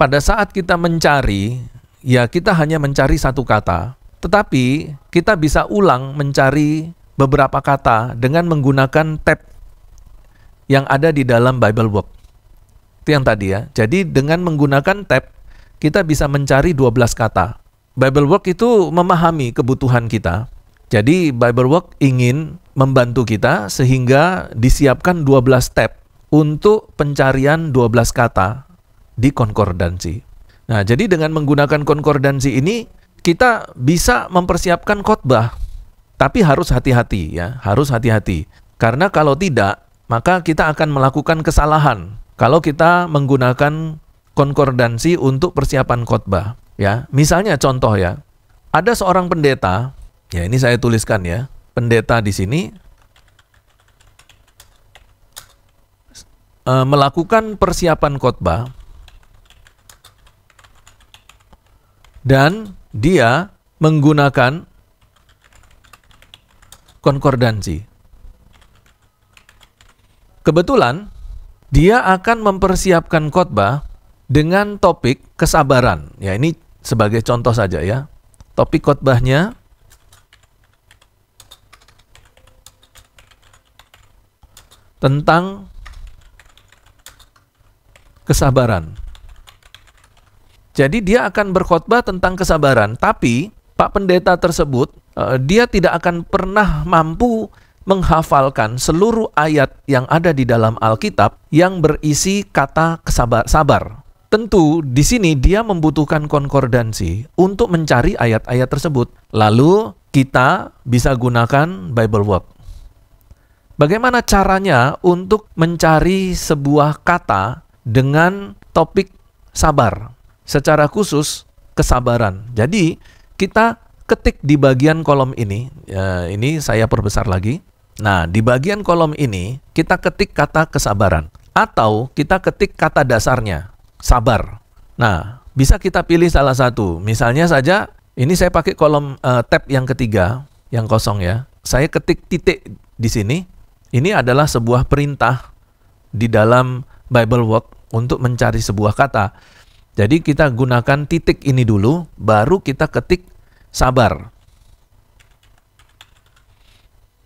pada saat kita mencari, ya kita hanya mencari satu kata. Tetapi kita bisa ulang mencari beberapa kata dengan menggunakan tab yang ada di dalam Biblework. Itu yang tadi ya. Jadi dengan menggunakan tab, kita bisa mencari 12 kata. Biblework itu memahami kebutuhan kita. Jadi Biblework ingin membantu kita sehingga disiapkan 12 tab untuk pencarian 12 kata di konkordansi. Nah, jadi dengan menggunakan konkordansi ini, kita bisa mempersiapkan khotbah. Tapi harus hati-hati ya, harus hati-hati. Karena kalau tidak, maka kita akan melakukan kesalahan kalau kita menggunakan konkordansi untuk persiapan khotbah. Ya, misalnya contoh ya, ada seorang pendeta, ya ini saya tuliskan ya, pendeta di sini melakukan persiapan khotbah dan dia menggunakan konkordansi. Kebetulan dia akan mempersiapkan khotbah dengan topik kesabaran. Ya, ini sebagai contoh saja ya. Topik khotbahnya tentang kesabaran. Jadi dia akan berkhotbah tentang kesabaran, tapi Pak Pendeta tersebut dia tidak akan pernah mampu menghafalkan seluruh ayat yang ada di dalam Alkitab yang berisi kata sabar. Tentu di sini dia membutuhkan konkordansi untuk mencari ayat-ayat tersebut. Lalu kita bisa gunakan Biblework. Bagaimana caranya untuk mencari sebuah kata dengan topik sabar? Secara khusus kesabaran. Jadi kita ketik di bagian kolom ini. Ini saya perbesar lagi. Nah, di bagian kolom ini kita ketik kata kesabaran. Atau kita ketik kata dasarnya, sabar. Nah, bisa kita pilih salah satu. Misalnya saja, ini saya pakai kolom tab yang ketiga, yang kosong ya. Saya ketik titik di sini. Ini adalah sebuah perintah di dalam Biblework untuk mencari sebuah kata. Jadi kita gunakan titik ini dulu, baru kita ketik sabar.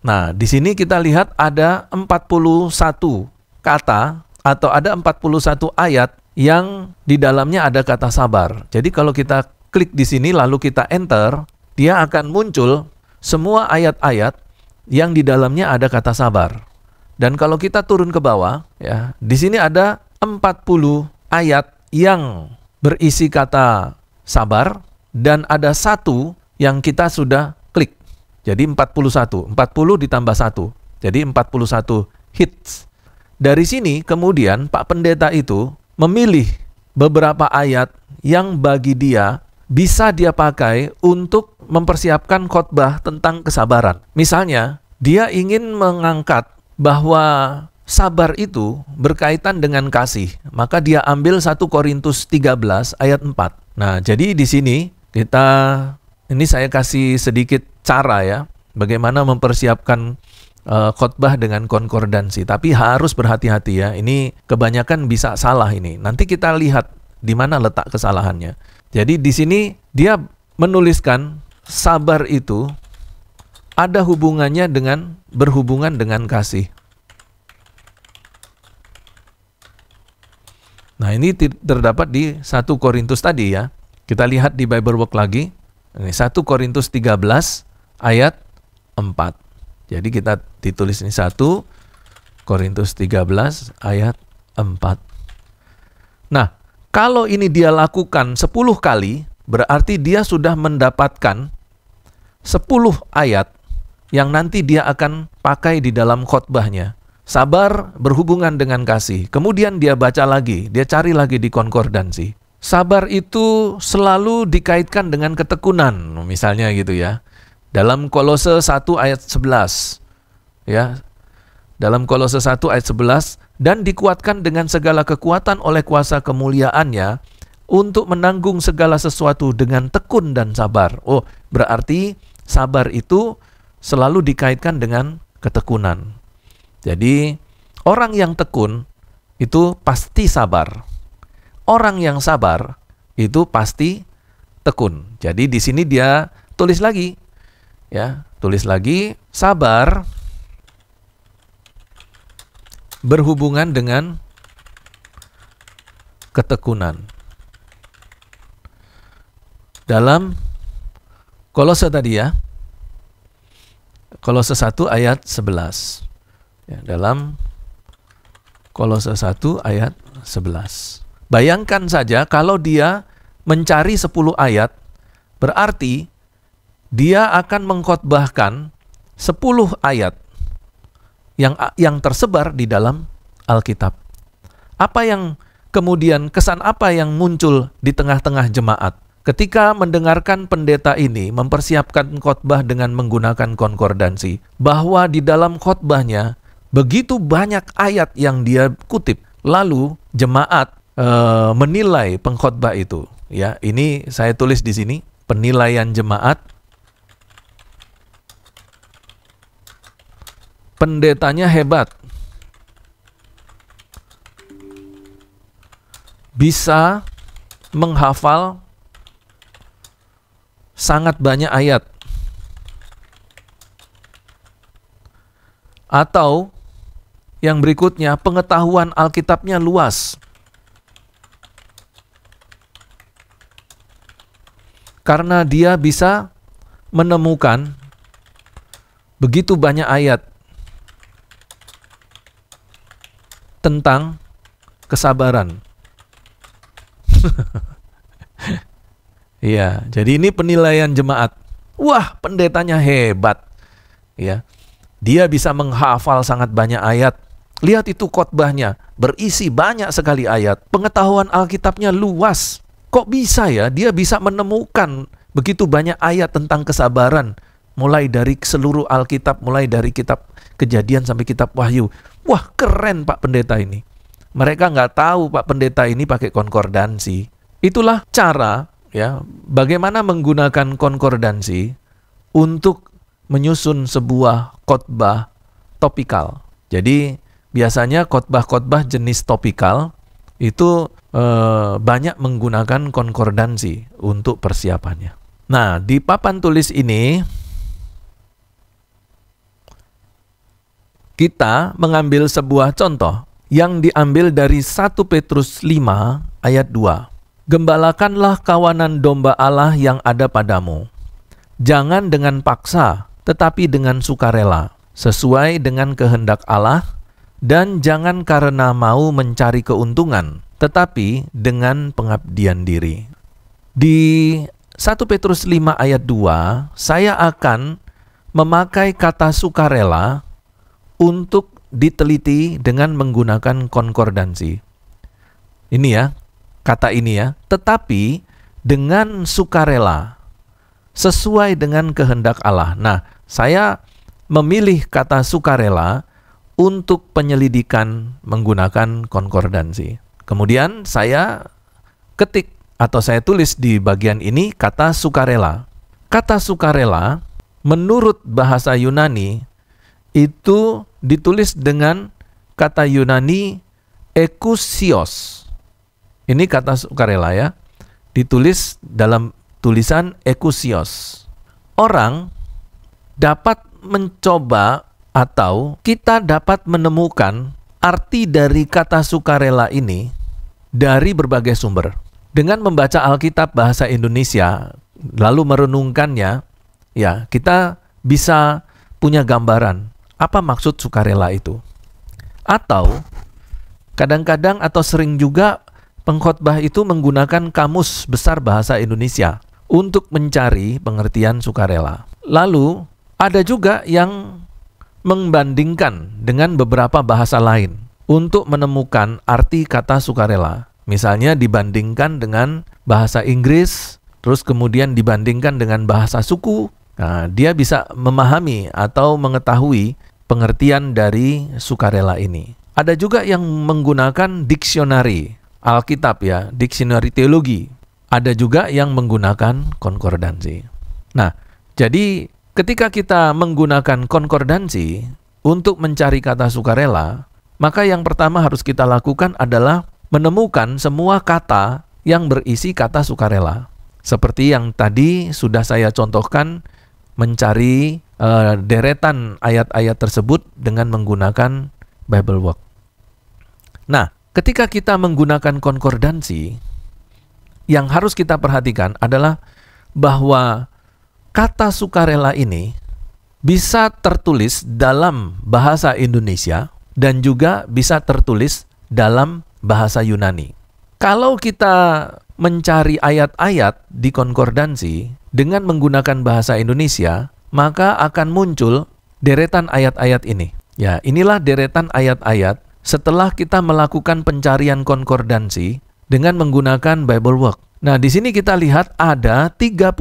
Nah, di sini kita lihat ada 41 kata atau ada 41 ayat yang di dalamnya ada kata sabar. Jadi kalau kita klik di sini lalu kita enter, dia akan muncul semua ayat-ayat yang di dalamnya ada kata sabar. Dan kalau kita turun ke bawah, ya, di sini ada 40 ayat yang berisi kata sabar dan ada satu yang kita sudah klik. Jadi 41 ditambah 1. Jadi 41 hits. Dari sini kemudian Pak Pendeta itu memilih beberapa ayat yang bagi dia bisa dia pakai untuk mempersiapkan khotbah tentang kesabaran. Misalnya, dia ingin mengangkat bahwa sabar itu berkaitan dengan kasih, maka dia ambil 1 Korintus 13 ayat 4. Nah, jadi di sini ini saya kasih sedikit cara ya, bagaimana mempersiapkan khotbah dengan konkordansi. Tapi harus berhati-hati ya, ini kebanyakan bisa salah ini. Nanti kita lihat di mana letak kesalahannya. Jadi di sini dia menuliskan sabar itu ada hubungannya berhubungan dengan kasih. Nah, ini terdapat di 1 Korintus tadi ya. Kita lihat di Biblework lagi. Ini 1 Korintus 13 ayat 4. Jadi kita ditulis ini 1 Korintus 13 ayat 4. Nah, kalau ini dia lakukan 10 kali, berarti dia sudah mendapatkan 10 ayat yang nanti dia akan pakai di dalam khotbahnya. Sabar berhubungan dengan kasih. Kemudian dia baca lagi, dia cari lagi di konkordansi. Sabar itu selalu dikaitkan dengan ketekunan, misalnya gitu ya. Dalam Kolose 1 ayat 11. Ya. Dalam Kolose 1 ayat 11, dan dikuatkan dengan segala kekuatan oleh kuasa kemuliaannya untuk menanggung segala sesuatu dengan tekun dan sabar. Oh, berarti sabar itu selalu dikaitkan dengan ketekunan. Jadi, orang yang tekun itu pasti sabar. orang yang sabar itu pasti tekun. Jadi di sini dia tulis lagi, ya, tulis lagi, sabar berhubungan dengan ketekunan. Dalam Kolose tadi ya, Kolose 1 ayat 11. Ya, dalam Kolose 1 ayat 11. Bayangkan saja kalau dia mencari 10 ayat, berarti dia akan mengkhotbahkan 10 ayat yang tersebar di dalam Alkitab. Apa yang kemudian, kesan apa yang muncul di tengah-tengah jemaat? Ketika mendengarkan pendeta ini mempersiapkan khotbah dengan menggunakan konkordansi, bahwa di dalam khotbahnya begitu banyak ayat yang dia kutip, lalu jemaat menilai pengkhotbah itu. Ya, ini saya tulis di sini penilaian jemaat. Pendetanya hebat, bisa menghafal sangat banyak ayat. Atau yang berikutnya, pengetahuan Alkitabnya luas. Karena dia bisa menemukan begitu banyak ayat tentang kesabaran. Iya, jadi ini penilaian jemaat. Wah, pendetanya hebat. Ya. Dia bisa menghafal sangat banyak ayat. Lihat itu khotbahnya, berisi banyak sekali ayat. Pengetahuan Alkitabnya luas. Kok bisa ya dia bisa menemukan begitu banyak ayat tentang kesabaran, mulai dari seluruh Alkitab, mulai dari kitab Kejadian sampai kitab Wahyu. Wah, keren Pak Pendeta ini. Mereka nggak tahu Pak Pendeta ini pakai konkordansi. Itulah cara, ya, bagaimana menggunakan konkordansi untuk menyusun sebuah khotbah topikal. Jadi biasanya khotbah-khotbah jenis topikal itu banyak menggunakan konkordansi untuk persiapannya. Nah, di papan tulis ini kita mengambil sebuah contoh yang diambil dari 1 Petrus 5 ayat 2. Gembalakanlah kawanan domba Allah yang ada padamu. Jangan dengan paksa, tetapi dengan sukarela, sesuai dengan kehendak Allah, dan jangan karena mau mencari keuntungan, tetapi dengan pengabdian diri. Di 1 Petrus 5 ayat 2, saya akan memakai kata sukarela untuk diteliti dengan menggunakan konkordansi. Ini ya, kata ini ya, tetapi dengan sukarela, sesuai dengan kehendak Allah. Nah, saya memilih kata sukarela untuk penyelidikan menggunakan konkordansi. Kemudian saya ketik atau saya tulis di bagian ini kata sukarela. Kata sukarela menurut bahasa Yunani itu ditulis dengan kata Yunani ekousios. Ini kata sukarela ya, ditulis dalam tulisan ekousios. Orang dapat mencoba atau kita dapat menemukan arti dari kata sukarela ini dari berbagai sumber. Dengan membaca Alkitab bahasa Indonesia, lalu merenungkannya, ya kita bisa punya gambaran apa maksud sukarela itu. Atau kadang-kadang atau sering juga pengkhotbah itu menggunakan kamus besar bahasa Indonesia untuk mencari pengertian sukarela. Lalu ada juga yang membandingkan dengan beberapa bahasa lain untuk menemukan arti kata sukarela. Misalnya dibandingkan dengan bahasa Inggris, terus kemudian dibandingkan dengan bahasa suku. Nah, dia bisa memahami atau mengetahui pengertian dari sukarela ini. Ada juga yang menggunakan diksionari Alkitab ya, diksionari teologi. Ada juga yang menggunakan konkordansi. Nah, jadi ketika kita menggunakan konkordansi untuk mencari kata sukarela, maka yang pertama harus kita lakukan adalah menemukan semua kata yang berisi kata sukarela. Seperti yang tadi sudah saya contohkan, mencari deretan ayat-ayat tersebut dengan menggunakan BibleWorks. Nah, ketika kita menggunakan konkordansi, yang harus kita perhatikan adalah bahwa kata sukarela ini bisa tertulis dalam bahasa Indonesia dan juga bisa tertulis dalam bahasa Yunani. Kalau kita mencari ayat-ayat di konkordansi dengan menggunakan bahasa Indonesia, maka akan muncul deretan ayat-ayat ini. Ya, inilah deretan ayat-ayat setelah kita melakukan pencarian konkordansi dengan menggunakan BibleWorks. Nah, di sini kita lihat ada 31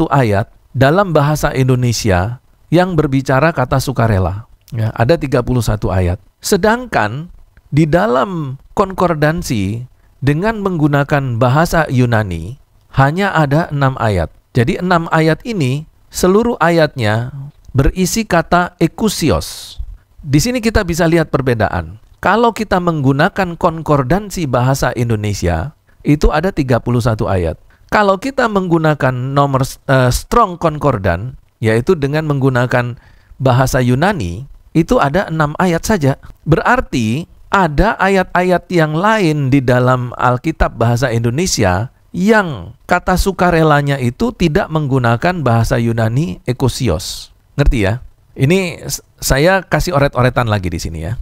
ayat dalam bahasa Indonesia yang berbicara kata sukarela. Ya, ada 31 ayat. Sedangkan di dalam konkordansi dengan menggunakan bahasa Yunani hanya ada 6 ayat. Jadi 6 ayat ini seluruh ayatnya berisi kata ekousios. Di sini kita bisa lihat perbedaan. Kalau kita menggunakan konkordansi bahasa Indonesia, itu ada 31 ayat. Kalau kita menggunakan nomor Strong Concordance, yaitu dengan menggunakan bahasa Yunani, itu ada 6 ayat saja. Berarti ada ayat-ayat yang lain di dalam Alkitab bahasa Indonesia yang kata sukarelanya itu tidak menggunakan bahasa Yunani ekousios. Ngerti ya? Ini saya kasih oret-oretan lagi di sini ya,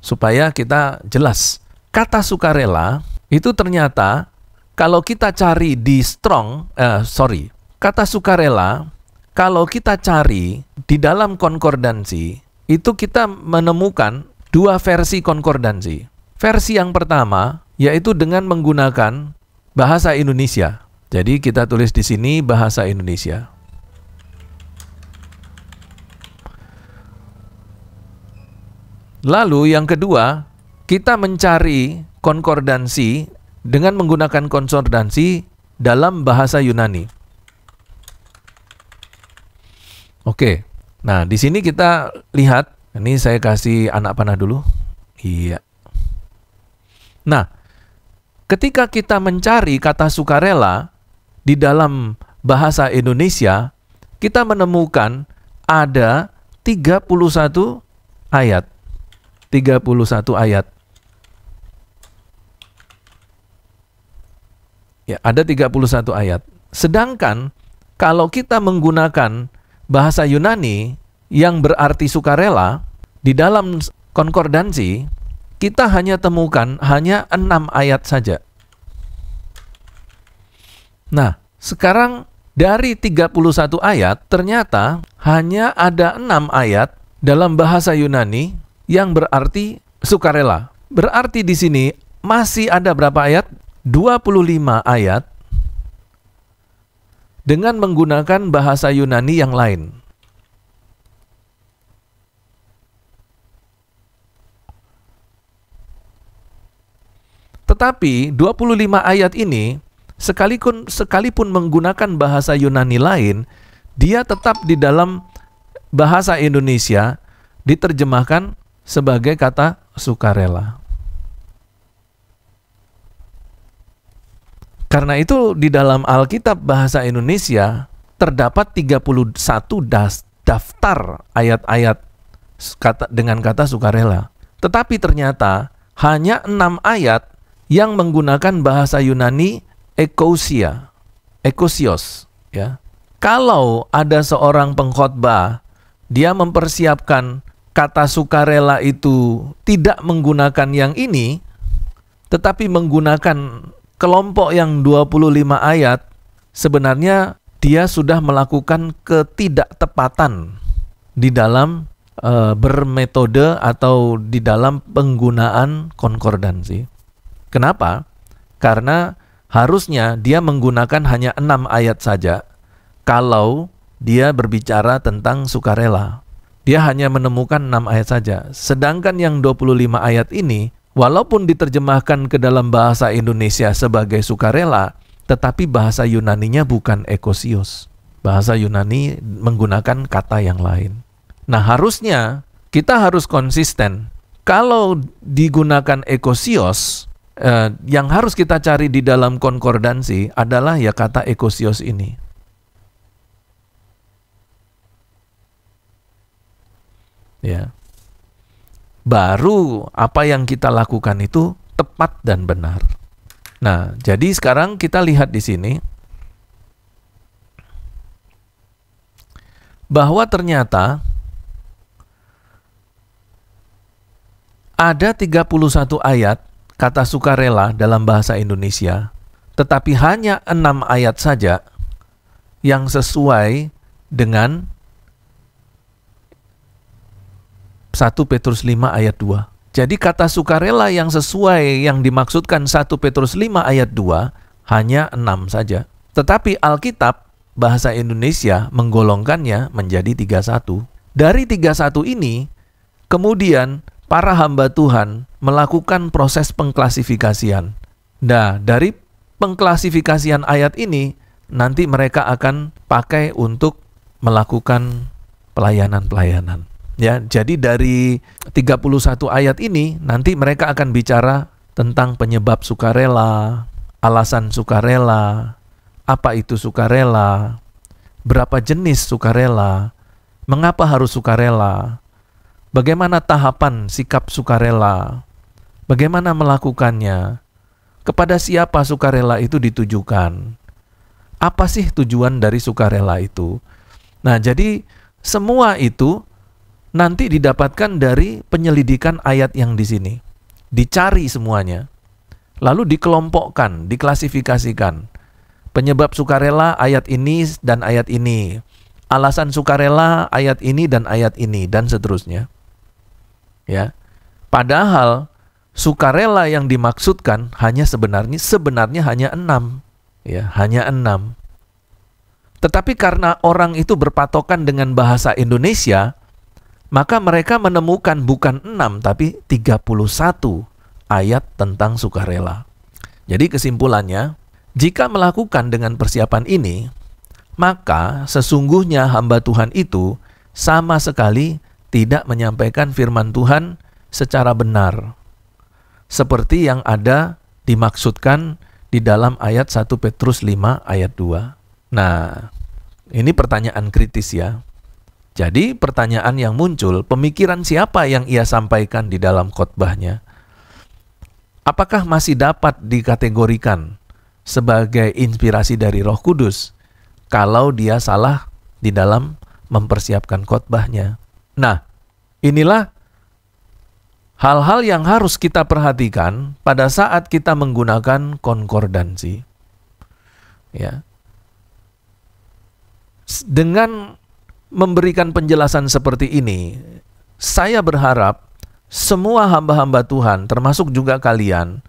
supaya kita jelas. Kata sukarela itu ternyata kalau kita cari di kata sukarela kalau kita cari di dalam konkordansi, itu kita menemukan 2 versi konkordansi. Versi yang pertama yaitu dengan menggunakan bahasa Indonesia. Jadi kita tulis di sini bahasa Indonesia. Lalu yang kedua, kita mencari konkordansi dengan menggunakan konkordansi dalam bahasa Yunani. Oke. Nah, di sini kita lihat, ini saya kasih anak panah dulu. Iya. Nah, ketika kita mencari kata sukarela di dalam bahasa Indonesia, kita menemukan ada 31 ayat. 31 ayat. Ya, ada 31 ayat. Sedangkan kalau kita menggunakan bahasa Yunani yang berarti sukarela, di dalam konkordansi kita hanya temukan hanya 6 ayat saja. Nah, sekarang dari 31 ayat ternyata hanya ada 6 ayat dalam bahasa Yunani yang berarti sukarela. Berarti di sini masih ada berapa ayat? 25 ayat dengan menggunakan bahasa Yunani yang lain. Tetapi 25 ayat ini sekalipun menggunakan bahasa Yunani lain, dia tetap di dalam bahasa Indonesia diterjemahkan sebagai kata sukarela. Karena itu di dalam Alkitab bahasa Indonesia terdapat 31 daftar ayat-ayat dengan kata sukarela. Tetapi ternyata hanya 6 ayat yang menggunakan bahasa Yunani ekousios. Ya. Kalau ada seorang pengkhotbah, dia mempersiapkan kata sukarela itu tidak menggunakan yang ini, tetapi menggunakan kelompok yang 25 ayat, sebenarnya dia sudah melakukan ketidaktepatan di dalam bermetode atau di dalam penggunaan konkordansi. Kenapa? Karena harusnya dia menggunakan hanya 6 ayat saja kalau dia berbicara tentang sukarela. Dia hanya menemukan 6 ayat saja. Sedangkan yang 25 ayat ini, walaupun diterjemahkan ke dalam bahasa Indonesia sebagai sukarela, tetapi bahasa Yunaninya bukan ekousios. Bahasa Yunani menggunakan kata yang lain. Nah, harusnya kita harus konsisten. Kalau digunakan ekousios, Yang harus kita cari di dalam konkordansi adalah ya kata ekosios ini. Ya. Baru apa yang kita lakukan itu tepat dan benar. Nah, jadi sekarang kita lihat di sini bahwa ternyata ada 31 ayat kata sukarela dalam bahasa Indonesia, tetapi hanya 6 ayat saja yang sesuai dengan 1 Petrus 5 ayat 2. Jadi kata sukarela yang sesuai yang dimaksudkan 1 Petrus 5 ayat 2 hanya 6 saja. Tetapi Alkitab bahasa Indonesia menggolongkannya menjadi 31. Dari 31 ini, kemudian para hamba Tuhan melakukan proses pengklasifikasian. Nah, dari pengklasifikasian ayat ini, nanti mereka akan pakai untuk melakukan pelayanan-pelayanan. Ya, jadi dari 31 ayat ini, nanti mereka akan bicara tentang penyebab sukarela, alasan sukarela, apa itu sukarela, berapa jenis sukarela, mengapa harus sukarela, bagaimana tahapan sikap sukarela, bagaimana melakukannya, kepada siapa sukarela itu ditujukan, apa sih tujuan dari sukarela itu. Nah, jadi semua itu nanti didapatkan dari penyelidikan ayat yang di sini. Dicari semuanya, lalu dikelompokkan, diklasifikasikan. Penyebab sukarela ayat ini dan ayat ini, alasan sukarela ayat ini dan ayat ini, dan seterusnya. Ya, padahal sukarela yang dimaksudkan hanya sebenarnya hanya 6, ya, hanya 6. Tetapi karena orang itu berpatokan dengan bahasa Indonesia, maka mereka menemukan bukan 6 tapi 31 ayat tentang sukarela. Jadi kesimpulannya, jika melakukan dengan persiapan ini, maka sesungguhnya hamba Tuhan itu sama sekali tidak menyampaikan firman Tuhan secara benar, seperti yang ada dimaksudkan di dalam ayat 1 Petrus 5 ayat 2. Nah, ini pertanyaan kritis ya. Jadi pertanyaan yang muncul, pemikiran siapa yang ia sampaikan di dalam khotbahnya? Apakah masih dapat dikategorikan sebagai inspirasi dari Roh Kudus kalau dia salah di dalam mempersiapkan khotbahnya? Nah, inilah hal-hal yang harus kita perhatikan pada saat kita menggunakan konkordansi. Ya. Dengan memberikan penjelasan seperti ini, saya berharap semua hamba-hamba Tuhan, termasuk juga kalian,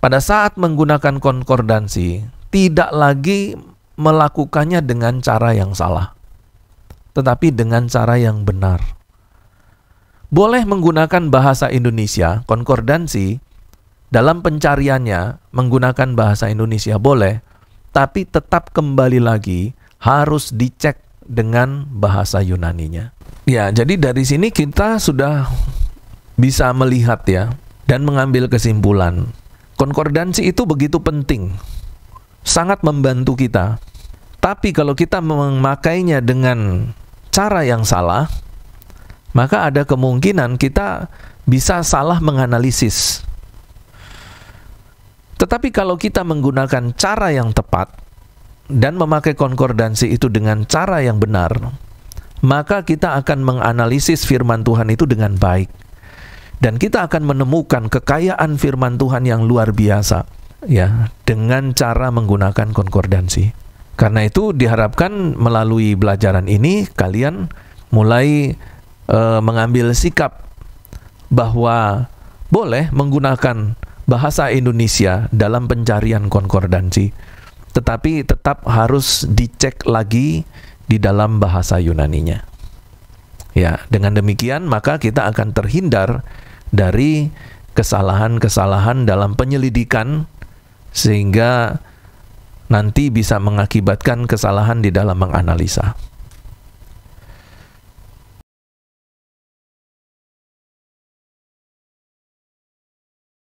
pada saat menggunakan konkordansi, tidak lagi melakukannya dengan cara yang salah, tetapi dengan cara yang benar. Boleh menggunakan bahasa Indonesia, konkordansi, dalam pencariannya menggunakan bahasa Indonesia boleh, tapi tetap kembali lagi harus dicek dengan bahasa Yunaninya. Ya, jadi dari sini kita sudah bisa melihat ya, dan mengambil kesimpulan. Konkordansi itu begitu penting, sangat membantu kita. Tapi kalau kita memakainya dengan cara yang salah, maka ada kemungkinan kita bisa salah menganalisis. Tetapi kalau kita menggunakan cara yang tepat, dan memakai konkordansi itu dengan cara yang benar, maka kita akan menganalisis firman Tuhan itu dengan baik. Dan kita akan menemukan kekayaan firman Tuhan yang luar biasa, ya, dengan cara menggunakan konkordansi. Karena itu diharapkan melalui pelajaran ini, kalian mulai mengambil sikap bahwa boleh menggunakan bahasa Indonesia dalam pencarian konkordansi, tetapi tetap harus dicek lagi di dalam bahasa Yunaninya. Ya, dengan demikian maka kita akan terhindar dari kesalahan-kesalahan dalam penyelidikan, sehingga nanti bisa mengakibatkan kesalahan di dalam menganalisa.